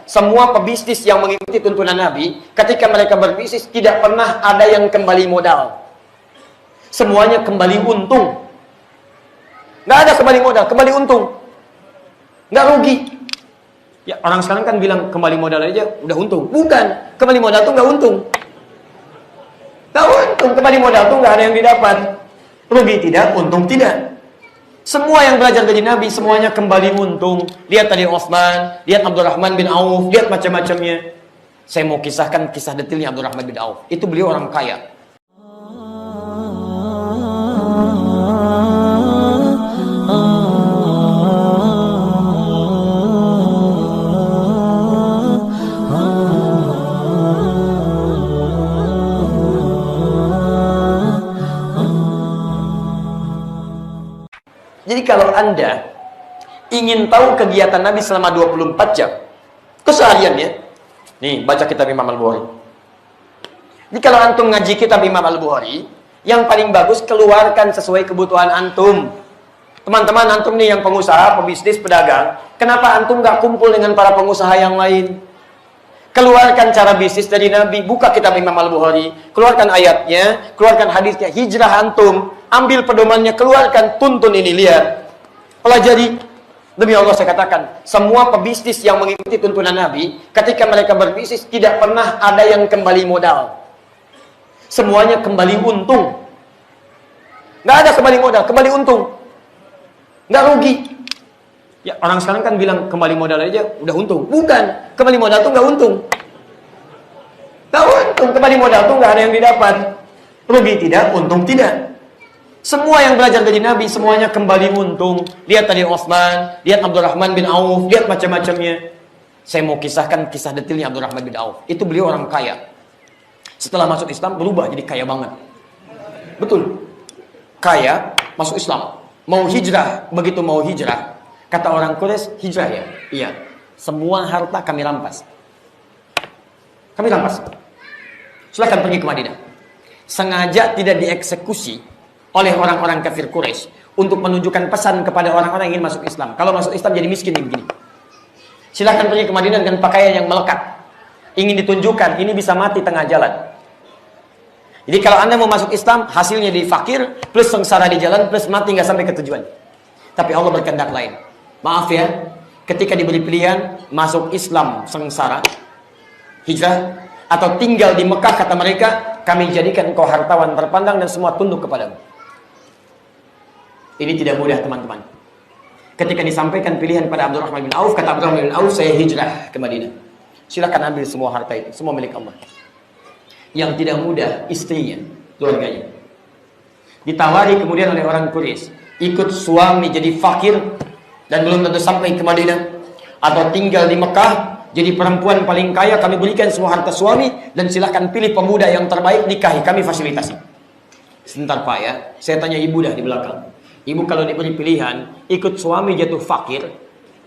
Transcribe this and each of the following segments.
Semua pebisnis yang mengikuti tuntunan Nabi, ketika mereka berbisnis tidak pernah ada yang kembali modal. Semuanya kembali untung. Nggak ada kembali modal, kembali untung. Nggak rugi. Ya, orang sekarang kan bilang kembali modal aja udah untung. Bukan, kembali modal tuh nggak untung. Nggak untung, kembali modal tuh nggak ada yang didapat. Rugi tidak, untung tidak. Semua yang belajar dari Nabi, semuanya kembali untung. Lihat tadi Utsman, lihat Abdurrahman bin Auf, lihat macam-macamnya. Saya mau kisahkan kisah detailnya Abdurrahman bin Auf. Itu beliau orang kaya. Jadi kalau Anda ingin tahu kegiatan Nabi selama 24 jam, kesehariannya, nih baca kitab Imam Al-Bukhari. Jadi kalau antum ngaji kitab Imam Al-Bukhari, yang paling bagus keluarkan sesuai kebutuhan antum. Teman-teman antum nih yang pengusaha, pebisnis, pedagang, kenapa antum nggak kumpul dengan para pengusaha yang lain? Keluarkan cara bisnis dari Nabi, buka kitab Imam Al-Bukhari, keluarkan ayatnya, keluarkan hadisnya, hijrah antum, ambil pedomannya, keluarkan, tuntun ini, lihat. Pelajari. Demi Allah saya katakan, semua pebisnis yang mengikuti tuntunan Nabi, ketika mereka berbisnis tidak pernah ada yang kembali modal. Semuanya kembali untung. Nggak ada kembali modal, kembali untung. Nggak rugi. Ya, orang sekarang kan bilang kembali modal aja udah untung. Bukan, kembali modal tuh nggak untung. Nggak untung, kembali modal tuh nggak ada yang didapat. Rugi tidak, untung tidak. Semua yang belajar dari Nabi, semuanya kembali untung. Lihat tadi Utsman, lihat Abdurrahman bin Auf, lihat macam-macamnya. Saya mau kisahkan kisah detailnya Abdurrahman bin Auf. Itu beliau orang kaya. Setelah masuk Islam berubah jadi kaya banget. Betul. Kaya, masuk Islam. Mau hijrah, begitu mau hijrah. Kata orang Quraisy, hijrah ya? Iya. Semua harta kami rampas. Kami rampas. Silakan pergi ke Madinah. Sengaja tidak dieksekusi oleh orang-orang kafir Quraisy untuk menunjukkan pesan kepada orang-orang yang ingin masuk Islam. Kalau masuk Islam jadi miskin begini. Silakan pergi ke Madinah dengan pakaian yang melekat. Ingin ditunjukkan, ini bisa mati tengah jalan. Jadi kalau Anda mau masuk Islam, hasilnya di fakir, plus sengsara di jalan, plus mati nggak sampai ke tujuan. Tapi Allah berkehendak lain. Maaf ya, ketika diberi pilihan, masuk Islam sengsara, hijrah, atau tinggal di Mekah, kata mereka, kami jadikan engkau hartawan terpandang dan semua tunduk kepadamu. Ini tidak mudah teman-teman. Ketika disampaikan pilihan pada Abdurrahman bin Auf, kata Abdurrahman bin Auf, saya hijrah ke Madinah. Silakan ambil semua harta itu, semua milik Allah. Yang tidak mudah, istrinya, keluarganya. Ditawari kemudian oleh orang Quraisy, ikut suami jadi fakir dan belum tentu sampai ke Madinah, atau tinggal di Mekah jadi perempuan paling kaya, kami berikan semua harta suami dan silahkan pilih pemuda yang terbaik, nikahi, kami fasilitasi. Sebentar Pak ya, saya tanya ibu dah di belakang. Ibu kalau diberi pilihan, ikut suami jatuh fakir,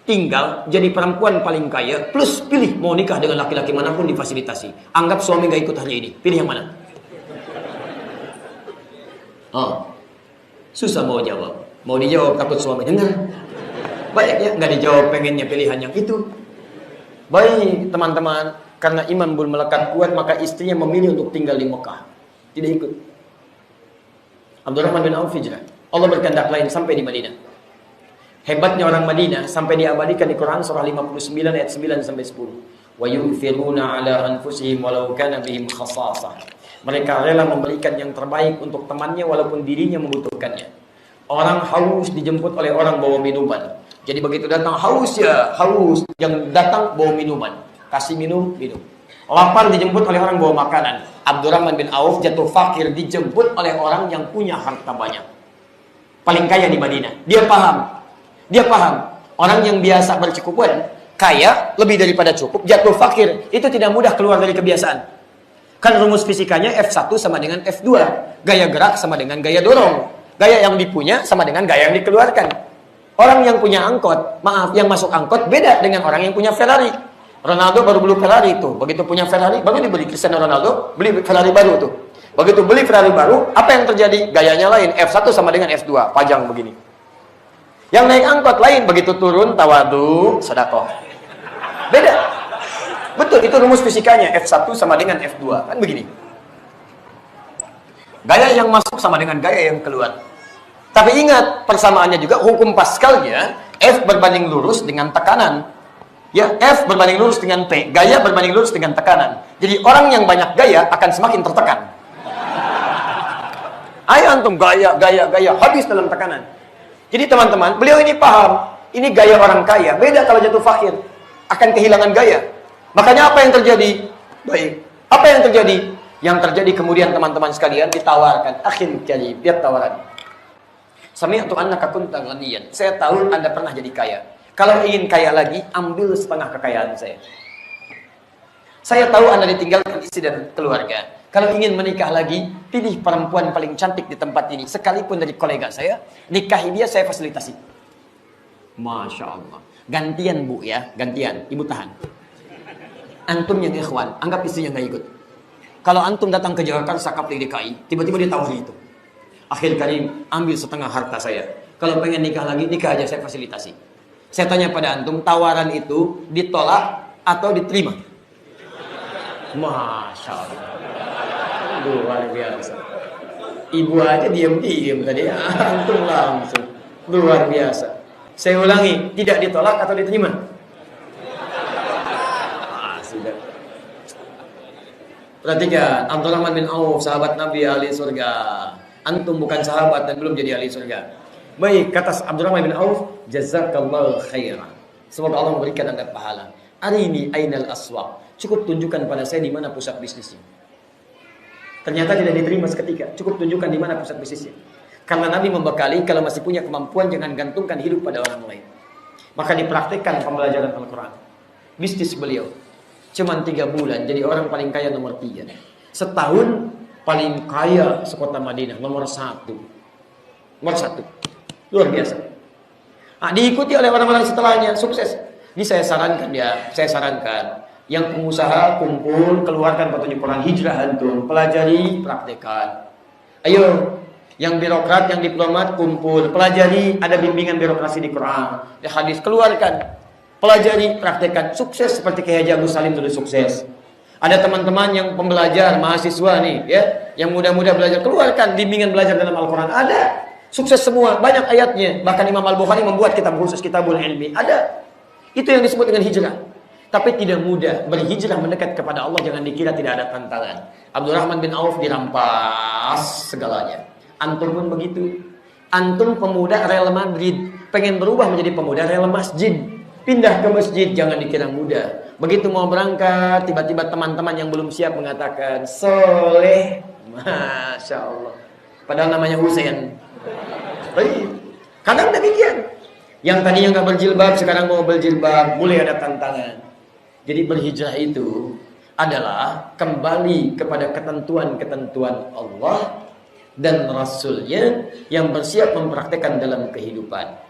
tinggal jadi perempuan paling kaya, plus pilih mau nikah dengan laki-laki manapun difasilitasi. Anggap suami gak ikut hari ini, pilih yang mana? Oh, susah mau jawab. Mau dijawab takut suami dengar. Baik ya, nggak dijawab pengennya pilihan yang itu. Baik teman-teman, karena iman belum melekat kuat, maka istrinya memilih untuk tinggal di Mekah, tidak ikut. Abdurrahman bin Auf hijrah. Allah berkehendak lain sampai di Madinah. Hebatnya orang Madinah sampai diabadikan di Quran surah 59 ayat 9 sampai 10. Wa yu'thiruna 'ala anfusihim walau kana bihim khassasah. Mereka rela memberikan yang terbaik untuk temannya walaupun dirinya membutuhkannya. Orang haus dijemput oleh orang bawa minuman. Jadi begitu datang haus ya, haus. Yang datang bawa minuman. Kasih minum, minum. Lapar dijemput oleh orang bawa makanan. Abdurrahman bin Auf jatuh fakir dijemput oleh orang yang punya harta banyak. Paling kaya di Madinah. Dia paham. Dia paham. Orang yang biasa bercukupan, kaya, lebih daripada cukup, jatuh fakir. Itu tidak mudah keluar dari kebiasaan. Kan rumus fisikanya F1 sama dengan F2. Gaya gerak sama dengan gaya dorong. Gaya yang dipunya sama dengan gaya yang dikeluarkan. Orang yang punya angkot, maaf, yang masuk angkot beda dengan orang yang punya Ferrari. Ronaldo baru beli Ferrari itu. Begitu punya Ferrari, baru dibeli. Cristiano Ronaldo beli Ferrari baru tuh. Begitu beli Ferrari baru, apa yang terjadi? Gayanya lain. F1 sama dengan F2, pajang begini. Yang naik angkot lain, begitu turun, tawadu, sedekah. Beda. Betul, itu rumus fisikanya. F1 sama dengan F2. Kan begini. Gaya yang masuk sama dengan gaya yang keluar. Tapi ingat, persamaannya juga hukum Pascalnya, F berbanding lurus dengan tekanan. Ya, F berbanding lurus dengan P. Gaya berbanding lurus dengan tekanan. Jadi orang yang banyak gaya akan semakin tertekan. Ayo antum gaya, habis dalam tekanan. Jadi teman-teman, beliau ini paham. Ini gaya orang kaya. Beda kalau jatuh fakir. Akan kehilangan gaya. Makanya apa yang terjadi? Baik. Apa yang terjadi? Yang terjadi kemudian teman-teman sekalian ditawarkan. Akhil karim, lihat tawaran. Sami'tu annaka kunta ghaniyan. Saya tahu Anda pernah jadi kaya. Kalau ingin kaya lagi, ambil setengah kekayaan saya. Saya tahu Anda ditinggalkan istri dan keluarga. Kalau ingin menikah lagi, pilih perempuan paling cantik di tempat ini. Sekalipun dari kolega saya, nikahi dia, saya fasilitasi. Masya Allah. Gantian bu ya, gantian. Ibu tahan. Antum yang ikhwan, anggap istrinya nggak ikut. Kalau antum datang ke Jakarta, sakap di DKI, tiba-tiba ditawari itu. Akhil karim, ambil setengah harta saya. Kalau pengen nikah lagi, nikah aja, saya fasilitasi. Saya tanya pada antum, tawaran itu ditolak atau diterima? Masya Allah. Luar biasa. Ibu aja diam-diam tadi. Antum langsung. Luar biasa. Saya ulangi, tidak ditolak atau diterima? Sudah. Perhatikan, Abdurrahman bin Auf, sahabat Nabi ahli surga. Antum bukan sahabat dan belum jadi ahli surga. Baik, kata Abdurrahman bin Auf, jazakallahu khairan. Semoga Allah memberikan Anda pahala. Arini ainal aswaq. Cukup tunjukkan pada saya di mana pusat bisnisnya. Ternyata tidak diterima seketika. Cukup tunjukkan di mana pusat bisnisnya. Karena Nabi membekali, kalau masih punya kemampuan jangan gantungkan hidup pada orang lain. Maka dipraktikkan pembelajaran Al-Quran. Bisnis beliau cuman 3 bulan jadi orang paling kaya nomor 3. Setahun paling kaya sekota Madinah nomor 1. Nomor 1. Luar biasa. Diikuti oleh orang-orang setelahnya, sukses. Ini saya sarankan ya, saya sarankan yang pengusaha kumpul, keluarkan petunjuk Quran, hijrah antum, pelajari, praktekkan. Ayo, yang birokrat, yang diplomat kumpul, pelajari, ada bimbingan birokrasi di Quran, di hadis, keluarkan, pelajari, praktekkan. Sukses seperti Kiai Haji Agus Salim dulu sukses. Ada teman-teman yang pembelajar, mahasiswa nih, ya, yang muda-muda belajar, keluarkan bimbingan belajar dalam Al-Quran. Ada, sukses semua, banyak ayatnya. Bahkan Imam Al-Bukhari membuat kitab khusus, kitabul ilmi. Ada. Itu yang disebut dengan hijrah. Tapi tidak mudah. Berhijrah mendekat kepada Allah, jangan dikira tidak ada tantangan. Abdurrahman bin Auf dirampas segalanya. Antum pun begitu. Antum pemuda Real Madrid, pengen berubah menjadi pemuda Real Masjid. Pindah ke masjid, jangan dikira mudah. Begitu mau berangkat, tiba-tiba teman-teman yang belum siap mengatakan, soleh. Masya Allah. Padahal namanya Husain. Kadang demikian. Yang tadinya nggak berjilbab, sekarang mau berjilbab, mulai ada tantangan. Jadi berhijrah itu adalah kembali kepada ketentuan-ketentuan Allah dan Rasulnya yang bersiap mempraktekkan dalam kehidupan.